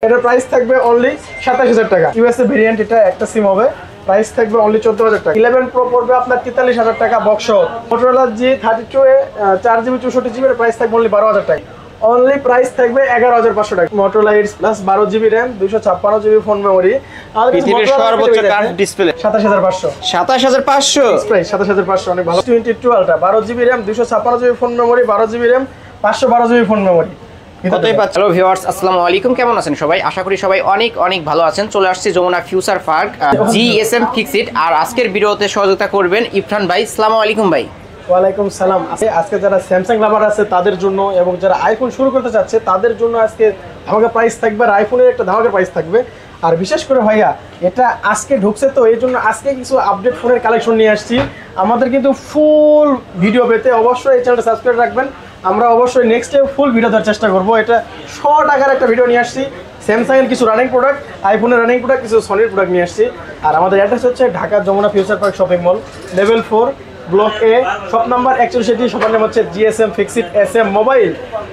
এটার প্রাইস থাকবে অনলি 27000 টাকা। ইউএসএ ভেরিয়েন্ট, এটা একটা সিম হবে। প্রাইস থাকবে অনলি 14000 টাকা। 11 প্রো পড়বে আপনার 43000 টাকা বক্স। মোটরোলা G32 এ 4GB 64GB এর প্রাইস থাকবে অনলি 12000 টাকা। অনলি প্রাইস থাকবে 11500 টাকা। Motorola Edge plus 12GB RAM 256GB phone memory. আর পৃথিবীর সর্বোচ্চ কার্ভ ডিসপ্লে 27500। 27500 প্রাইস 27500 অনেক ভালো। 22 ultra 12GB RAM 256GB phone memory, 12GB RAM 512GB phone memory. কতই পাচ্ছেন? হ্যালো ভিউয়ার্স, আসসালামু আলাইকুম। কেমন আছেন সবাই? আশা করি সবাই অনেক অনেক ভালো আছেন। চলে আসছি Jamuna future park GSM fixed. আর আজকের ভিডিওতে সহযোগিতা করবেন ইরফান ভাই। আসসালামু আলাইকুম ভাই। ওয়ালাইকুম সালাম। আজকে যারা স্যামসাং লাভার আছে তাদের জন্য এবং যারা আইফোন শুরু করতে চাচ্ছে তাদের জন্য আজকে ধামাকা প্রাইস থাকবে। আর আইফোনের একটা ধামাকা প্রাইস থাকবে। আর বিশেষ করে ভাইয়া এটা আজকে ঢুকছে, তো এই জন্য আজকে কিছু আপডেট ফোনের কালেকশন নিয়ে আসছি। আমাদের কিন্তু ফুল ভিডিও পেতে অবশ্যই এই চ্যানেলটা সাবস্ক্রাইব রাখবেন। আমরা অবশ্যই নেক্সট ডে ফুল ভিডিও দেওয়ার চেষ্টা করবো। এটা শর্ট আকার একটা ভিডিও নিয়ে আসছি। স্যামসাংয়ের কিছু রানিং প্রোডাক্ট, আইফোনের রানিং প্রোডাক্ট, কিছু সনির প্রোডাক্ট নিয়ে আসছি। আর আমাদের অ্যাড্রেস হচ্ছে Dhaka Jamuna future park shopping mall, level 4, block A, shop number 41। শপের নাম হচ্ছে GSM ফিক্সড SM মোবাইল।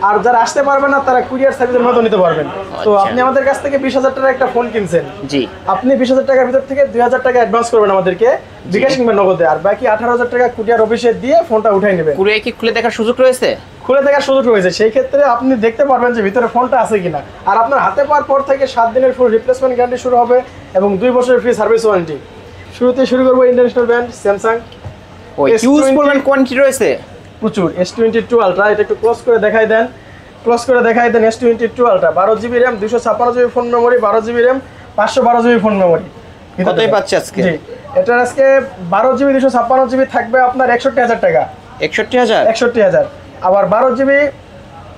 আর যারা আসতে পারবেন না তারা কুরিয়ার সার্ভিসের মাধ্যমে নিতে পারবেন। তো আপনি আমাদের কাছ থেকে 20000 টাকার একটা ফোন কিনছেন, জি, আপনি 20000 টাকার ভিতর থেকে 2000 টাকা অ্যাডভান্স করবেন আমাদেরকে, বিকাশ কিংবা নগদে। আর বাকি 18000 টাকা কুরিয়ার অফিসে দিয়ে ফোনটা উঠাই নেবেন। কুরিয়ার কি খুলে দেখার সুযোগ রয়েছে? খুলে দেখার সুযোগ রয়েছে। সেই ক্ষেত্রে আপনি দেখতে পারবেন যে ভিতরে ফোনটা আছে কিনা। আর আপনার হাতে পাওয়ার পর থেকে 7 দিনের ফুল রিপ্লেসমেন্ট গ্যারান্টি শুরু হবে এবং 2 বছরের ফ্রি সার্ভিস ওয়ারেন্টি। শুরুতে শুরু করবো ইন্টারন্যাশনাল ব্র্যান্ড স্যামসাং। ওই হিউজ পরিমাণ কোয়ান্টিটি রয়েছে প্রচুর। S22 আলট্রা, এটা একটু ক্লোজ করে দেখাই দেন, ক্লোজ করে দেখাই দেন। S22 ultra 12GB RAM 256GB phone memory, 12GB RAM 512GB phone memory. কতই পাচ্ছে আজকে? জি, এটা আজকে 12GB 256GB থাকবে আপনার 61000 টাকা। 61000? 61000। আবার 12GB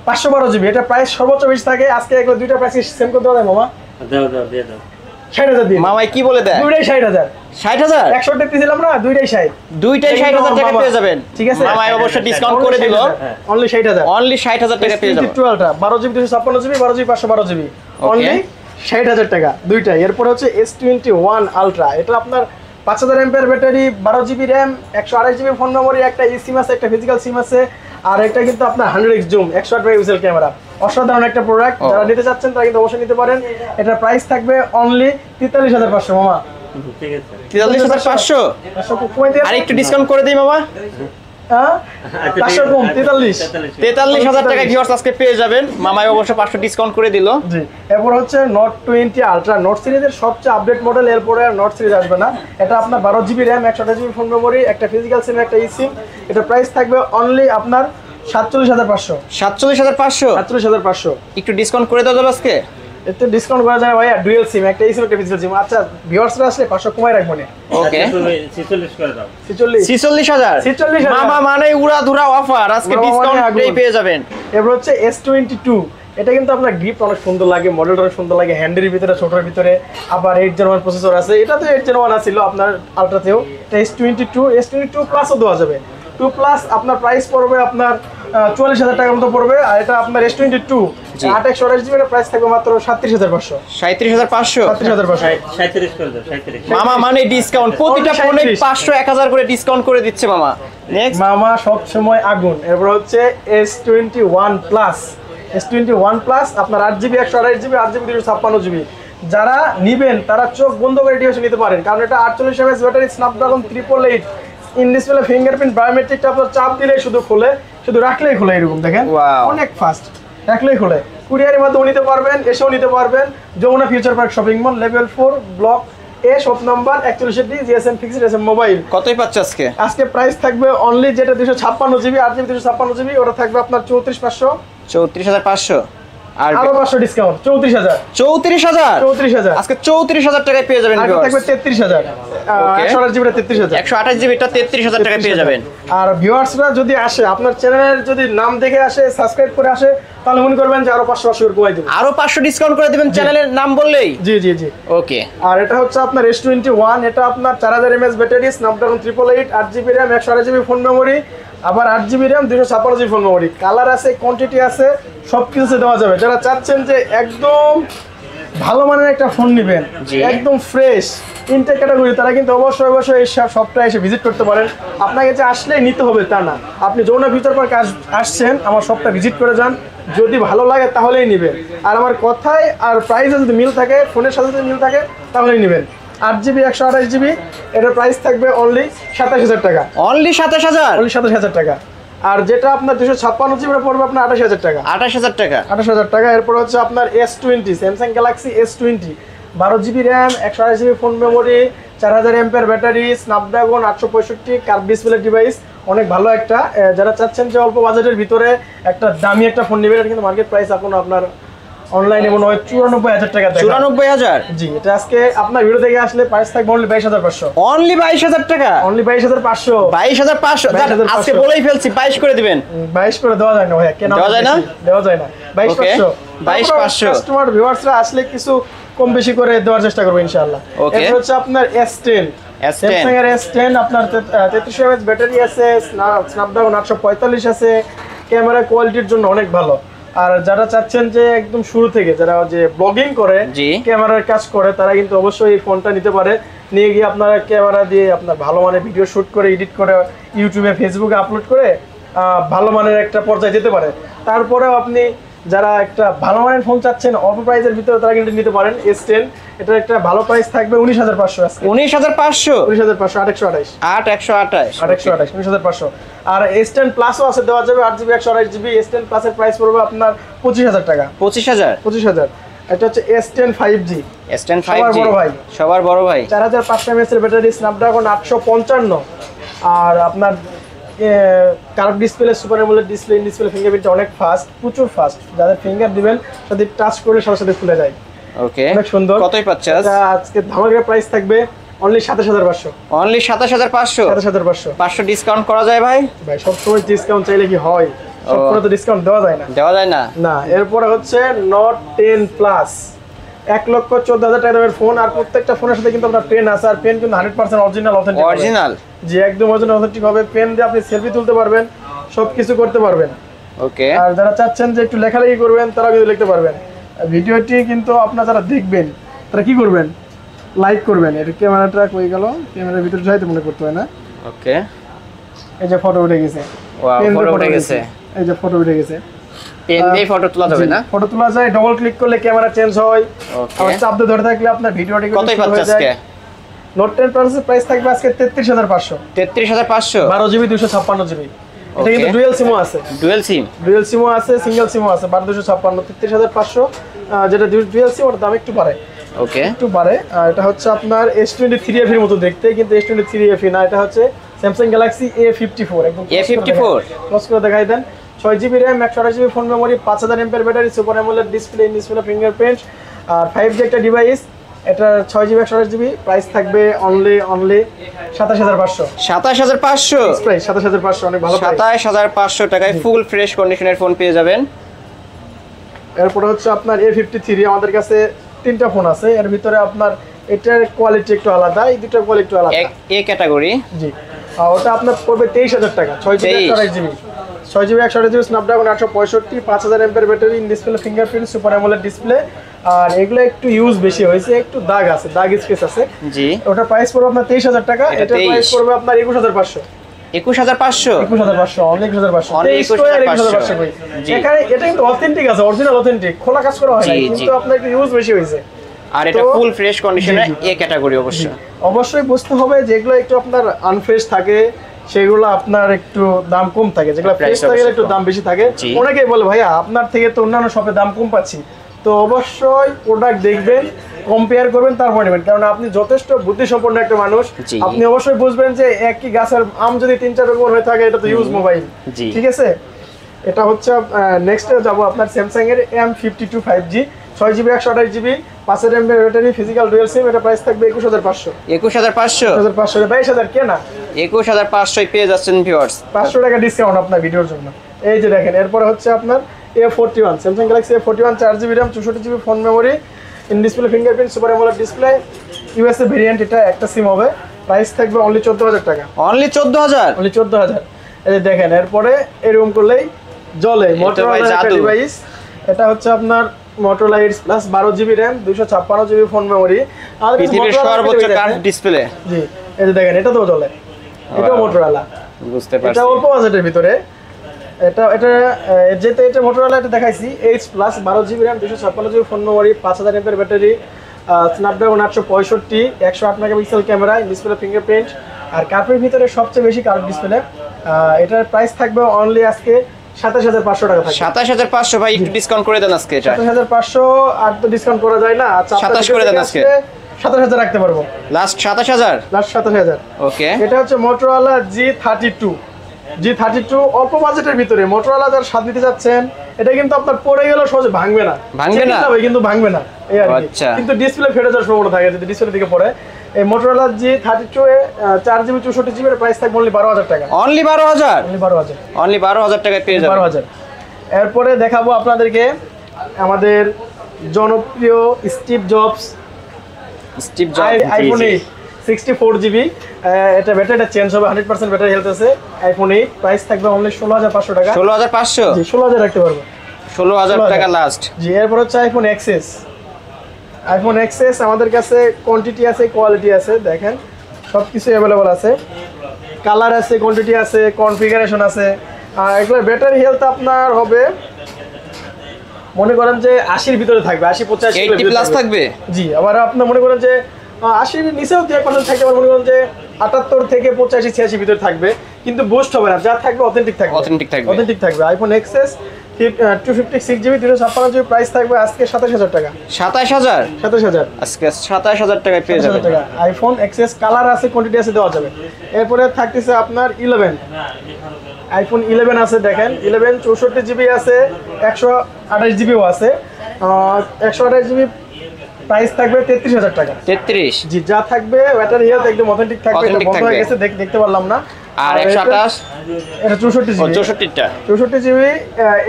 512GB, এটা প্রাইস সর্বোচ্চ বেশি থাকে। আজকে একবার দুইটা প্রাইস সেম করে দেওয়া যায় মামা। দিয়ে দাও। 60000 দিন। মামাই কি বলে দেয়? দুইটাই 60000। 60000? 130 দিলাম না, দুইটাই 60। দুইটাই 60000 টাকা পেয়ে যাবেন। ঠিক আছে, মামাই অবশ্য ডিসকাউন্ট করে দিল। অনলি 60000। অনলি 60000 টাকা পেয়ে যাবেন। 22 ultra 12GB 256GB, 12GB 512GB, only 60000 টাকা দুইটাই। এরপর হচ্ছে S21 আলট্রা, এটা আপনার 5000 mAh battery, 12GB RAM, 128GB phone memory, একটা eSIM আছে, একটা ফিজিক্যাল সিম আছে। আর এটা কিন্তু আপনার 100x জুম, 108 মেগাপিক্সেল ক্যামেরা। অসাধারণ একটা প্রোডাক্ট। যারা নিতে চাচ্ছেন তারা কিন্তু অবশ্যই নিতে পারেন। এটার প্রাইস থাকবে অনলি 43500 মামা। ঠিক আছে, 43500। আর একটু ডিসকাউন্ট করে দেই মামা। হ্যাঁ, 500 কম, 43000 টাকা ভিউয়ার্স আজকে পেয়ে যাবেন। মামাই অবশ্য 500 ডিসকাউন্ট করে দিল। জি। এরপর হচ্ছে নোট 20 আলট্রা, নোট সিরিজের সবচেয়ে আপডেট মডেল। এরপরে আর নোট সিরিজ আসবে না। এটা আপনার 12GB RAM, 128GB phone memory, একটা ফিজিক্যাল সিম, একটা eSIM। এটা প্রাইস থাকবে অনলি আপনার 47500। 47500? 47500। একটু ডিসকাউন্ট করে দেওয়া যাবে আজকে? এতে ডিসকাউন্ট করা যায় ভাইয়া। ডুয়াল সিম, একটা eSIM, একটা ফিজিক্যাল সিম। আচ্ছা, ভিউয়ার্সরা আসলে 500 কমাই রাখবো না। ওকে, 46 করে দাও। 46000? 46000 মামা মানে উড়াধুরা অফার, আজকে ডিসকাউন্ট পেয়ে যাবেন। এরপর হচ্ছে S22, এটা কিন্তু আপনার গ্রিপ অনেক সুন্দর লাগে, মডেলটা অনেক সুন্দর লাগে, হ্যান্ডের ভিতরে, ছোটোর ভিতরে। আবার 801 প্রসেসর আছে। এটা তো 801 ছিল আপনার আলট্রাতেও। এটা S22 প্লাসও দেওয়া যাবে। 2 প্লাস আপনার প্রাইস পড়বে আপনার 44000 টাকার মতো পড়বে। আর এটা আপনার S22 828GB এর প্রাইস থাকবে মাত্র 37500। 37500? 37500 করে দাও। 37 মামা মানে ডিসকাউন্ট, প্রতিটা ফোনে 500 1000 করে ডিসকাউন্ট করে দিচ্ছে মামা। নেক্সট মামা সব সময় আগুন। এরপর হচ্ছে S21 প্লাস। S21 প্লাস আপনার 8GB 128GB, 8GB 256GB। যারা নিবেন তারা চোখ বন্ধ করে ডিভাইস নিতে পারেন, কারণ এটা 48 mAh battery, Snapdragon 888, in display fingerprint বায়োমেট্রিকটা আপনার চাপ দিলেই শুধু খোলে, শুধু রাখলেই খোলে। এরকম দেখেন, অনেক ফাস্ট, রাখলেই খোলে। কুরিয়ারের মাধ্যমে নিতে পারবেন, এসেও নিতে পারবেন। Jamuna future park shopping mall, level 4, block A, shop number 41D, GSM fixed SM mobile. কতই পাচ্ছে আজকে? আজকে প্রাইস থাকবে অনলি যেটা 256GB, 8GB 256GB, ওটা থাকবে আপনার 34500। 34500 আর আরো 500 ডিসকাউন্ট, 34000। 34000? আজকে 34000 টাকায় পেয়ে যাবেন। আর থাকবে 33000। 128GB 33000। 128GB টা 33000 টাকায় পেয়ে যাবেন। আর ভিউয়ার্সরা যদি আসে, আপনার চ্যানেলের যদি নাম দেখে আসে, সাবস্ক্রাইব করে আসে, তাহলে মনে করবেন যে আরো 500 করে কমাই দেব। আরো 500 ডিসকাউন্ট করে দিবেন চ্যানেলের নাম বললেই? জি জি জি। ওকে। আর এটা হচ্ছে আপনার S21, এটা আপনার 4000 mAh battery, Snapdragon 888, 8GB RAM, 128GB phone memory, আবার 8GB RAM, 256GB phone memory. Colour আছে, কোয়ান্টিটি আছে, সব কিছু দেওয়া যাবে। যারা চাচ্ছেন যে একদম ভালো মানের একটা ফোন নেবেন, একদম ফ্রেশ ইনটেক ক্যাটাগরি, তারা কিন্তু অবশ্যই অবশ্যই এই শপটা এসে ভিজিট করতে পারেন। আপনাকে যে আসলেই নিতে হবে তা না, আপনি যমুনা ফিউচার পার্ক আসছেন, আমার শপটা ভিজিট করে যান। যদি ভালো লাগে তাহলেই নেবেন। আর আমার কথায় আর প্রাইসে যদি মিল থাকে, ফোনের সাথে যদি মিল থাকে তাহলেই নেবেন। 8GB 128GB এটার প্রাইস থাকবে অনলি 27000 টাকা। অনলি 27000? অনলি 27000 টাকা। আর যেটা আপনার 256GB পড়বে আপনার 28000 টাকা। 28000 টাকা? 28000 টাকা। এরপর হচ্ছে আপনার S20, Samsung Galaxy S20, 12GB RAM, 128GB phone memory, 4000 MPR battery, Snapdragon 865 curve display device, অনেক ভালো একটা। যারা চাচ্ছেন যে অল্প বাজেটের ভিতরে একটা দামি একটা ফোন নেবেন, এটা কিন্তু মার্কেট প্রাইস এখন আপনার অনলাইনে মনে হয় 94000 টাকা। 94000? জি, এটা আজকে আপনার ভিডিও থেকে আসলে প্রাইস থাকবে অনলি 22500। অনলি 22000 টাকা? অনলি 22500। 22500 আজকে বলেই ফেলছি, 22 করে দিবেন। 22 করে দেওয়া যায় না ভাইয়া, কেন দেওয়া যায় না? দেওয়া যায় না। 22500। 22500 কাস্টমার ভিউয়ার্সরা আসলে কিছু কম বেশি করে দেওয়ার চেষ্টা করব ইনশাআল্লাহ। এটা হচ্ছে আপনার S10, স্যামসাং এর S10, আপনার 3300 mAh ব্যাটারি আছে, স্ন্যাপড্রাগন 845 আছে, ক্যামেরা কোয়ালিটির জন্য অনেক ভালো। আর যারা চাচ্ছেন যে একদম শুরু থেকে যারা যে ব্লগিং করে, ক্যামেরার কাজ করে, তারা কিন্তু অবশ্যই এই ফোনটা নিতে পারে। নিয়ে গিয়ে আপনারা ক্যামেরা দিয়ে আপনার ভালো মানের ভিডিও শুট করে, এডিট করে ইউটিউবে ফেসবুকে আপলোড করে ভালো মানের একটা পর্যায়ে যেতে পারে। তারপরেও আপনি যারা একটা ভালো মানের ফোন চাচ্ছেন অল্প প্রাইসের ভিতরে, তারা কিন্তু নিতে পারেন S10। এটার একটা ভালো প্রাইস থাকবে 19500 আজকে। 19500? 19500, 828। 828? 19500। আর S10 প্লাসও আছে, দেওয়া যাবে 8GB 128GB। S10 প্লাসের প্রাইস পড়বে আপনার 25000 টাকা। 25000? এটা হচ্ছে S10 5G। S10 5G সবার বড় ভাই, সবার বড় ভাই। 4500 mAh এর ব্যাটারি, স্ন্যাপড্রাগন 855, আর আপনার curve display, super AMOLED display, in display fingerprint অনেক ফাস্ট, প্রচুর ফাস্ট। যাদের ফিঙ্গার দিবেন সাথে টাচ করলে সাথে সাথে খুলে যায়। ওকে, অনেক সুন্দর। কতই পাচ্ছে আজকে ধামাকা প্রাইস থাকবে অনলি 27500। অনলি 27500? 27500। 500 ডিসকাউন্ট করা যায় ভাই? ভাই সব সময় ডিসকাউন্ট চাইলে কি হয়? সব সময় তো ডিসকাউন্ট দেওয়া যায় না। দেওয়া যায় না? না। এরপরে হচ্ছে Note 10 প্লাস, 1,14,000 টাকা দামের ফোন। আর প্রত্যেকটা ফোনের সাথে কিন্তু আপনার পেন আছে, আর পেন কিন্তু 100% অরিজিনাল অথেন্টিক। অরিজিনাল? জি, একদম অরিজিনাল অথেন্টিক হবে। পেন দিয়ে আপনি সেলফি তুলতে পারবেন, সবকিছু করতে পারবেন। ওকে। আর যারা চাচ্ছেন যে একটু লেখালেখি করবেন, তারা কিন্তু লিখতে পারবেন। ভিডিওটি কিন্তু আপনারা যারা দেখবেন তারা কি করবেন, লাইক করবেন। এর ক্যামেরাটা কই গেল? ক্যামেরার ভিতরে যাইতে মনে করতে হয় না। ওকে, এই যে ফটো উঠে গেছে। ওয়াও, ফটো উঠে গেছে। এই যে ফটো উঠে গেছে। পেন দিয়ে ফটো তোলা যাবে না? ফটো তোলা যায়, ডবল ক্লিক করলে ক্যামেরা চেঞ্জ হয়। ওকে। আর চাপ দিয়ে ধরে থাকলে আপনার ভিডিওটি কতই পাচ্ছে আজকে? Note 10 প্লাসের প্রাইস থাকবে আজকে 33500। 33500? 12GB 256GB। এটা কিন্তু ডুয়াল সিমও আছে। Dual SIM? ডুয়াল সিমও আছে, সিঙ্গেল সিমও আছে। 12256, 33500। যেটা ডুয়াল সিম ওটার দাম একটু বাড়ে। ওকে, একটু বাড়ে। এটা হচ্ছে আপনার S23 FE এর মতো দেখতে, কিন্তু S23 FE না, এটা হচ্ছে স্যামসাং গ্যালাক্সি A54। একদম A54 ক্লোজ করে দেখাই দেন। 6GB RAM, 128GB phone memory, 5000 এমপিআর battery, super AMOLED display, in display fingerprint, আর 5G একটা ডিভাইস। এটা 6GB 128GB, প্রাইস থাকবে অনলি 27500। 27500 প্রাইস 27500, অনেক ভালো প্রাইস। 27500 টাকায় ফুল ফ্রেশ কন্ডিশনের ফোন পেয়ে যাবেন। এরপর হচ্ছে আপনার A53। আমাদের কাছে 3টা ফোন আছে, এর ভিতরে আপনার এটার কোয়ালিটি একটু আলাদা, এই দুটোর কোয়ালিটি একটু আলাদা। A category? জি। ওটা আপনার পড়বে 23000 টাকা। 6GB 128GB, 6GB 128GB স্ন্যাপড্রাগন 865, 5000 এমপিআর battery, in display fingerprint, super AMOLED display. আর এগুলো একটু ইউজ বেশি হয়েছে, একটু দাগ আছে, দাগ স্কেচ আছে। জি। ওটা প্রাইস পড়বে আপনার 23000 টাকা। এটা প্রাইস পড়বে আপনার 21500। 21500? 21500, অনেক 21500। অনেক 21500। এখানে এটা কিন্তু অথেন্টিক আছে, অরিজিনাল অথেন্টিক, খোলা কাজ করা হয় না, কিন্তু আপনার একটু ইউজ বেশি হয়েছে। আর এটা ফুল ফ্রেশ কন্ডিশনে এ ক্যাটাগরি। অবশ্যই বুঝতে হবে যেগুলো একটু আপনার আনফ্রেশ থাকে সেগুলো আপনার একটু দাম কম থাকে, যেগুলো ফ্রেশ থাকে একটু দাম বেশি থাকে। অনেকেই বলে ভাইয়া আপনার থেকে তো অন্যান্য শপে দাম কম পাচ্ছি। তো অবশ্যই প্রোডাক্ট দেখবেন, কম্পেয়ার করবেন, তারপর নেবেন। কারণ আপনি যথেষ্ট বুদ্ধিসম্পন্ন একটা মানুষ, আপনি অবশ্যই বুঝবেন যে একই গাছের আম যদি 3-4 রকম হয়ে থাকে, এটা তো ইউজ মোবাইল। ঠিক আছে। এটা হচ্ছে নেক্সটে যাবো আপনার স্যামসাং এর M52 5G, 6GB 128GB, 5000 এমপিআর ব্যাটারি, ফিজিক্যাল ডুয়াল সিম। এটা প্রাইস থাকবে 21500। 21500? 22000 কেনা 21500 পেয়ে যাচ্ছেন ভিউয়ার্স। 500 টাকা ডিসকাউন্ট আপনার ভিডিওর জন্য। এই যে দেখেন, এরপরে হচ্ছে আপনার A41, Samsung Galaxy A41, 4GB RAM, 64GB phone memory, in display fingerprint, super AMOLED display, USA variant. এটা একটা সিম হবে, প্রাইস থাকবে অনলি 14000 টাকা। অনলি 14000? অনলি 14000। এই যে দেখেন, এরপরে এরকম করলেই জ্বলে মোটরোলা একটা ডিভাইস। এটা হচ্ছে আপনার Motorola Edge plus, 12GB RAM, 256GB phone memory, আর পৃথিবীর সর্বোচ্চ কার্ভ ডিসপ্লে। জি, এই যে দেখেন, এটা তো জ্বলে, এটাও মোটরোলা। বুঝতে পারছি। এটা অল্প বাজেটের ভিতরে, এটা যেটা এটা মোটরোলা এটা দেখাইছি H+ 12GB RAM 256GB phone memory 5000 mAh battery Snapdragon 865 108 megapixel camera display fingerprint আর কার্ভের ভিতরে সবচেয়ে বেশি কার্ভ ডিসপ্লে। এটার প্রাইস থাকবে অনলি আজকে 27500 টাকা থাকবে। 27500 ভাই একটু ডিসকাউন্ট করে দেন আজকে এটা। 27500 আর তো ডিসকাউন্ট করা যায় না। আচ্ছা 27 করে দেন আজকে। 27000 রাখতে পারবো। লাস্ট 27000। লাস্ট 27000। ওকে। এটা হচ্ছে মোটরোলা G32 অল্প বাজেটের ভিতরে মোটরোলা যারা স্বাদ নিতে যাচ্ছেন, এটা কিন্তু আপনার পড়ে গেল সহজে ভাঙবে না কিন্তু ভাঙবে না এই আর কি। আচ্ছা। কিন্তু ডিসপ্লে ফেটে যাওয়ার সম্ভাবনা থাকে যদি ডিসপ্লে থেকে পড়ে। এই মোটরোলা G32 এ 4GB 64GB এর প্রাইস থাকবে অনলি 12000 টাকা। অনলি 12000। অনলি 12000 টাকায় পেয়ে যাবেন। 12000। এরপরে দেখাবো আপনাদেরকে আমাদের জনপ্রিয় স্টিভ জবস আইফোন 8 64GB। এটা ব্যাটারিটা চেঞ্জ হবে 100% ব্যাটারি হেলথ আছে। আইফোন 8 প্রাইস থাকবে অনলি 16500 টাকা। 16500? জি 16000 রাখতে পারবো। 16000 টাকা লাস্ট। জি এরপর হচ্ছে আইফোন এক্সএস আমাদের কাছে কোয়ান্টিটি আছে কোয়ালিটি আছে, দেখেন সবকিছু अवेलेबल আছে, কালার আছে, কোয়ান্টিটি আছে, কনফিগারেশন আছে। এগুলোর ব্যাটারি হেলথ আপনার হবে মনে করেন যে 80 এর ভিতরে থাকবে, 80-85 80 প্লাস থাকবে। জি আবার আপনি মনে করেন যে 80 এর নিচেও 1% থাকবে, আবার মনে করেন যে 78 থেকে 85-86 ভিতরে থাকবে, কিন্তু বুস্ট হবে না, যা থাকবে অথেন্টিক থাকবে। IPhone XS 256GB 256GB price থাকবে আজকে 27000 টাকা। 27000 আজকে 27000 টাকায় পেয়ে যাবেন। আইফোন এক্সএস কালার আছে, কোয়ান্টিটি আছে, দেওয়া যাবে। এরপরে থাকতেছে আপনার 11 আইফোন 11 আছে, দেখেন 11 64GB আছে, 128GBও আছে। 128GB প্রাইস থাকবে 33000 টাকা। 33? জি যা থাকবে ব্যাটারি হেলথ একদম অথেন্টিক থাকবে। এটা বন্ধ হয়ে গেছে দেখতে পারলাম না। আর 128 এটা 64GB। 64টা 64GB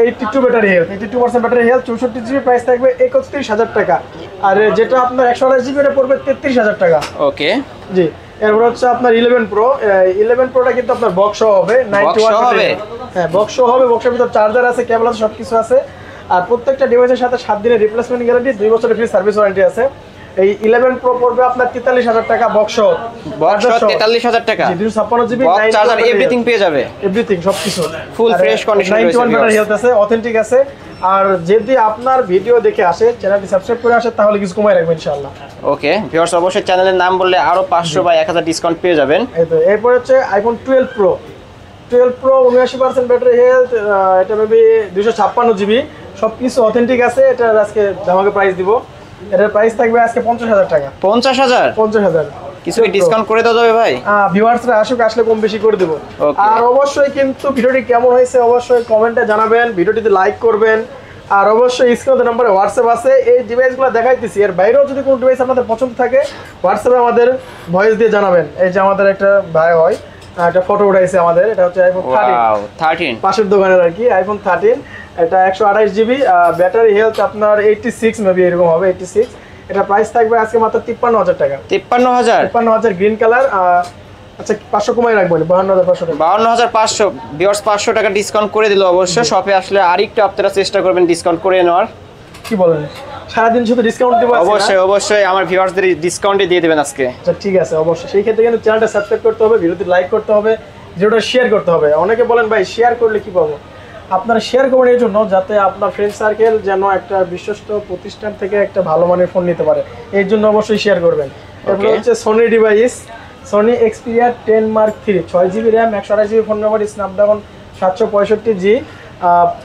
82 battery health, 82% battery health, 64GB price থাকবে 31000 টাকা। আর যেটা আপনার 128GB এটা পড়বে 33000 টাকা। ওকে। জি এরপর হচ্ছে আপনার 11 প্রোটা কিন্তু আপনার বক্স হবে 91 হবে। হ্যাঁ বক্স হবে, বক্সের ভিতর চার্জার আছে, কেবল আছে, সবকিছু আছে। আর প্রত্যেকটা ডিভাইসের সাথে 7 দিনের রিপ্লেসমেন্ট গ্যারান্টি, 2 বছরের ফ্রি সার্ভিস ওয়ারেন্টি আছে। এই 11 প্রো পড়বে আপনার 43000 টাকা বক্স 43000 টাকা। জি 256GB বক্স চার্জার এভরিথিং পেয়ে যাবে, এভরিথিং সবকিছু ফুল ফ্রেশ কন্ডিশন রয়েছে, 91 ব্যাটারি হেলথ আছে, অথেন্টিক আছে। আর যদি আপনার ভিডিও দেখে আসে, চ্যানেলটি সাবস্ক্রাইব করে আসে, তাহলে কিছু কমাই রাখবেন ইনশাআল্লাহ। ওকে ভিউয়ার্স অবশ্যই চ্যানেলের নাম বললে আরো 500 বা 1000 ডিসকাউন্ট পেয়ে যাবেন। এই তো এরপর হচ্ছে আইফোন 12 প্রো 79% ব্যাটারি হেলথ, এটা মেবি 256GB, সবকিছু অথেন্টিক আছে। এটা আজকে ধামাকা প্রাইস দিব। এটার প্রাইস থাকবে আজকে 50000 টাকা। 50000 কিছু কি ডিসকাউন্ট করে দেওয়া যাবে ভাই? ভিউয়ার্সরা আসলে কম বেশি করে দেব। আর অবশ্যই কিন্তু ভিডিওটি কেমন হয়েছে অবশ্যই কমেন্টে জানাবেন, ভিডিওটিতে লাইক করবেন। আর অবশ্যই স্ক্রিনে নম্বরে হোয়াটসঅ্যাপ আছে, এই ডিভাইসগুলো দেখাইতেছি। এর বাইরেও যদি কোনো ডিভাইস আপনাদের পছন্দ থাকে হোয়াটসঅ্যাপে আমাদের ভয়েস দিয়ে জানাবেন। এই যে আমাদের একটা ভাই হয় একটা ফটো উঠাইছে আমাদের, এটা হচ্ছে আইফোন 13 পাশের দোকানের আর কি, আইফোন 13। এটা 128GB ব্যাটারি হেলথ আপনার 86 মেবি এরকম হবে, 86। এটা প্রাইস থাকবে আজকে মাত্র 53000 টাকা। 53000 গ্রিন কালার। আচ্ছা 500 কমাই রাখবেন, 52500 টাকা। 52500 ভিউয়ার্স 500 টাকা ডিসকাউন্ট করে দিল। অবশ্য শপে আসলে আরেকটু আপনারা চেষ্টা করবেন ডিসকাউন্ট করে নেওয়ার। কি বলেন সারাদিন শুধু ডিসকাউন্ট দিব? অবশ্যই আমার ভিউয়ার্সদের ডিসকাউন্টে দিয়ে দিবেন আজকে। আচ্ছা ঠিক আছে, অবশ্যই। সেই ক্ষেত্রে কিন্তু চ্যানেলটা সাবস্ক্রাইব করতে হবে, ভিডিওতে লাইক করতে হবে, ভিডিওটা শেয়ার করতে হবে। অনেকে বলেন ভাই শেয়ার করলে কি পাবো? আপনারা শেয়ার করবেন এই জন্য যাতে আপনার ফ্রেন্ড সার্কেল যেন একটা বিশ্বস্ত প্রতিষ্ঠান থেকে একটা ভালো মানের ফোন নিতে পারে, এই জন্য অবশ্যই শেয়ার করবেন। এরপর হচ্ছে Sony device, Sony Xperia 10 Mark III 6GB RAM 128GB phone memory, Snapdragon 765G,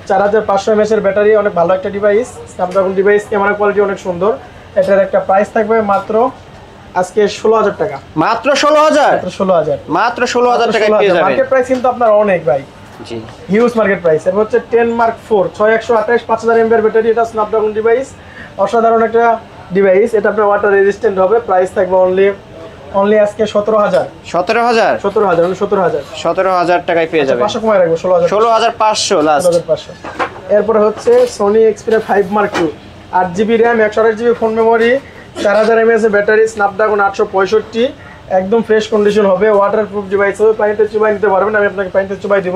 4500 mAh এর ব্যাটারি, অনেক ভালো একটা device. Snapdragon device, camera quality অনেক সুন্দর। এটার একটা প্রাইস থাকবে মাত্র আজকে 16000 টাকা। মাত্র 16000 টাকায় পেয়ে যাবেন। মার্কেট প্রাইস কিন্তু আপনার অনেক ভাই, জি হিউজ মার্কেট প্রাইস। এর হচ্ছে 10 Mark IV 6128 5000 mAh ব্যাটারি, এটা স্ন্যাপড্রাগন ডিভাইস, অসাধারণ একটা ডিভাইস। এটা আপনার ওয়াটার রেজিস্ট্যান্ট হবে। প্রাইস থাকবে অনলি আজকে 17000 টাকায় পেয়ে যাবেন। 500 কমাই রাখবো, 16500 লাস্ট। এরপরে হচ্ছে Sony Xperia 5 Mark II 8GB RAM 128GB phone memory, 4000 mAh battery, Snapdragon 865, একদম ফ্রেশ কন্ডিশন হবে, ওয়াটারপ্রুফ ডিভাইস হবে। পানিতে চুবাই নিতে পারবেন, আমি আপনাকে পানিতে চুবাই দিব,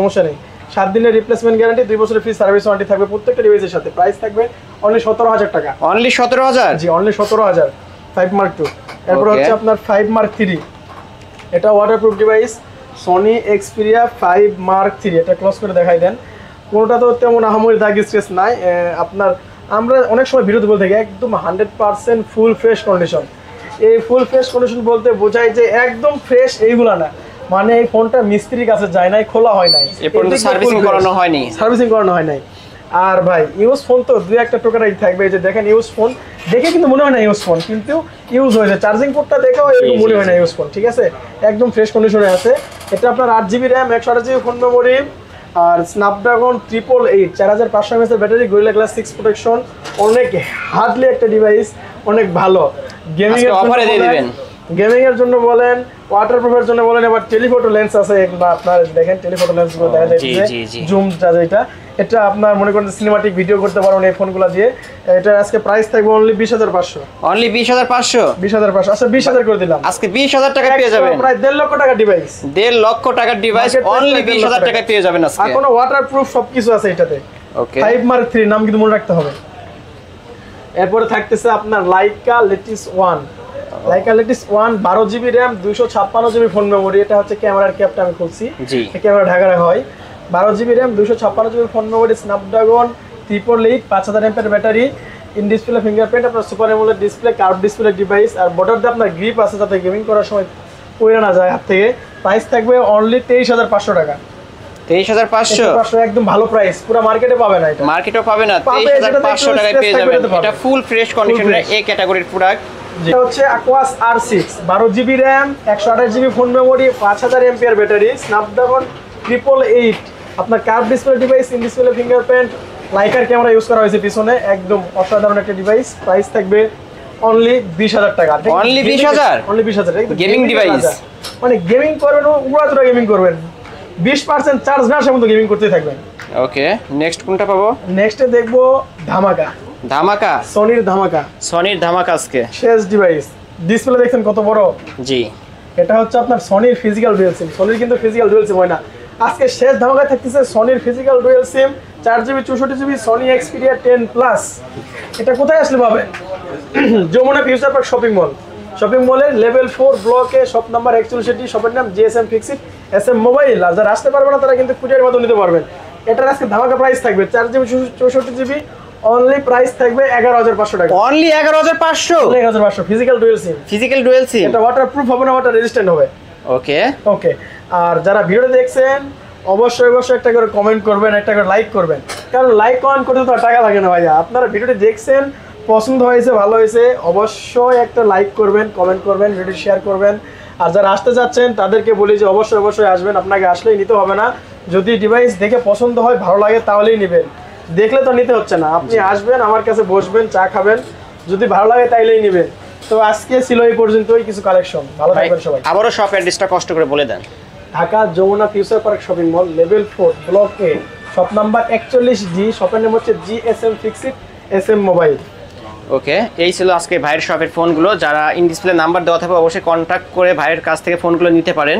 সমস্যা নেই। 7 দিনের রিপ্লেসমেন্ট গ্যারান্টি, 2 বছরের ফ্রি সার্ভিস ওয়ারেন্টি থাকবে প্রত্যেকটা ডিভাইসের সাথে। প্রাইস থাকবে অনলি 17000 টাকা। অনলি 17000? জি অনলি 17000 5 Mark II। এরপর হচ্ছে আপনার 5 Mark III, এটা waterproof device, Sony Xperia 5 mark 3, এটা ক্লোজ করে দেখাই দেন। কোনোটা তো তেমন আহামরি দাগ স্ক্র্যাচ নাই। আপনার আমরা অনেক সময় ভিডিওতে বলতে থাকি একদম 100% ফুল ফ্রেশ কন্ডিশন। এই ফুল ফ্রেশ কন্ডিশন বলতে বোঝায় যে একদম ফ্রেশ এইগুলা না, মানে এই ফোনটা মিস্ত্রির কাছে যায় নাই, খোলা হয় নাই, সার্ভিসিং করানো হয় নাই। আর ভাই ইউজ ফোন তো দুই একটা টোকারাই থাকবে। এই যে দেখেন ইউজ ফোন দেখে কিন্তু মনে হয় না ইউজ ফোন, কিন্তু ইউজ হয়েছে। চার্জিং পোর্টটা দেখেও এরকম মনে হয় না ইউজ ফোন, ঠিক আছে? একদম ফ্রেশ কন্ডিশনে আছে। এটা আপনার 8GB RAM, 128GB phone memory, আর Snapdragon 888, 4500 mAh battery, Gorilla glass 6 protection. অনেক হার্ডলি একটা ডিভাইস, অনেক ভালো। গেমিং এর অফারে দিয়ে দিবেন, গেমিং এর জন্য বলেন, ওয়াটারপ্রুফের জন্য বলেন, আবার টেলিফটো লেন্স আছে। আপনার দেখেন টেলিফটো লেন্স গুলো দেখা যাচ্ছে, জুম চার্জ। এটা আপনার মনে করেন সিনেমাটিক ভিডিও করতে পারবেন এই ফোনগুলো দিয়ে। এটা আজকে প্রাইস থাকবে অনলি 20500। অনলি 20500? 20500, আচ্ছা 20000 করে দিলাম। আজকে 20000 টাকা পেয়ে যাবেন, প্রায় 1.5 লক্ষ টাকা ডিভাইস। 1.5 লক্ষ টাকার ডিভাইস অনলি 20000 টাকা পেয়ে যাবেন আজকে। আর কোনো ওয়াটারপ্রুফ সবকিছু আছে এটাতে। ওকে, 5 মার্ক 3 নাম কিন্তু মনে রাখতে হবে। এরপরে থাকতেছে আপনার Laika lettuce 1, Laika lettuce 1 12GB RAM, 256GB phone memory. এটা হচ্ছে ক্যামেরার ক্যাপটা আমি খুলছি, জি ক্যামেরা ঢাকা রাখা হয়। 12GB RAM, 256GB phone memory, Snapdragon 888, 5000 mAh battery, in display fingerprint, আপনার super AMOLED display, curve display device. আর বর্ডারতে আপনার গ্রিপ আছে যাতে গেমিং করার সময় পড়ে না যায় হাত থেকে। প্রাইস থাকবে অনলি 23500 টাকা। 23500 একদম ভালো প্রাইস, পুরো মার্কেটে পাবে না, এটা মার্কেটও পাবে না। 23500 টাকায় পেয়ে যাবেন। এটা ফুল ফ্রেশ কন্ডিশনের এ ক্যাটাগরির প্রোডাক্ট। এটা হচ্ছে Aquas R6, 12GB RAM, 128GB phone memory, 5000 mAh battery, Snapdragon 888, আপনার curve display device, in display fingerprint, liker camera use করা হয়েছে পিছনে। একদম অসাধারণ একটা ডিভাইস। প্রাইস থাকবে অনলি 20000 টাকা। অনলি 20000? অনলি 20000। গেমিং ডিভাইস, মানে গেমিং করবেন, উড়াধুরা গেমিং করবেন, 20% চার্জ না আসা মতো গেমিং করতে থাকবেন। ওকে, নেক্সট কোনটা পাবো? নেক্সটে দেখবো ধামাকা। ধামাকা, সনির ধামাকা, সনির ধামাকা আজকে শেষ ডিভাইস। ডিসপ্লে দেখছেন কত বড়? জি, এটা হচ্ছে আপনার সনির ফিজিক্যাল ডুয়াল সিম। সনির কিন্তু ফিজিক্যাল ডুয়াল সিম হয় না। আজকে শেষ ধামাকায় থাকতেছে সনির physical dual SIM, 4GB 64GB Sony Xperia 10 plus. এটা কোথায় আসলে পাবেন? Jamuna future park shopping mall, shopping মলের লেভেল 4 ব্লকে, শপ নাম্বার 41, শপের নাম জিএসএম ফিক্সড SM মোবাইল। আর যারা আসতে পারবে না তারা কিন্তু কুরিয়ারের মাধ্যমে নিতে পারবেন। এটার আজকে ধামাকা প্রাইস থাকবে 4GB 64GB, অনলি প্রাইস থাকবে 11500 টাকা। অনলি 11500? 11500 ফিজিক্যাল ডুয়াল সিম। ফিজিক্যাল ডুয়াল সিম, এটা ওয়াটারপ্রুফ হবে না, ওয়াটার রেজিস্ট্যান্ট হবে। ওকে ওকে। আর যারা ভিডিওটা দেখছেন অবশ্যই একটা করে কমেন্ট করবেন, একটা করে লাইক করবেন, কারণ লাইক কমেন্ট করতে তো টাকা লাগে না ভাইয়া। আপনারা ভিডিওটি দেখছেন, পছন্দ হয়েছে, ভালো হয়েছে, অবশ্যই একটা লাইক করবেন, কমেন্ট করবেন, ভিডিও শেয়ার করবেন। আর যারা আসতে যাচ্ছেন তাদেরকে বলি যে অবশ্যই আসবেন। আপনাকে আসলেই নিতে হবে না, যদি ডিভাইস দেখে পছন্দ হয়, ভালো লাগে, তাহলেই নেবেন। দেখলে তো নিতে হচ্ছে না, আপনি আসবেন, আমার কাছে বসবেন, চা খাবেন, যদি ভালো লাগে তাইলেই নেবেন। তো আজকে ছিল এই পর্যন্তই কিছু কালেকশন। ভালো থাকবেন সবাই। আবারও শপ অ্যাড্রেসটা কষ্ট করে বলে দেন। Dhaka Jamuna future park shopping mall, level 4 block A, shop number 41D, শপের নাম হচ্ছে GSM fixed SM mobile. Okay, এই ছিল আজকে ভাইয়ের শপের ফোনগুলো। যারা ইন ডিসপ্লে নাম্বার দেওয়া থাকবে অবশ্যই কন্ট্যাক্ট করে ভাইয়ের কাছ থেকে ফোনগুলো নিতে পারেন।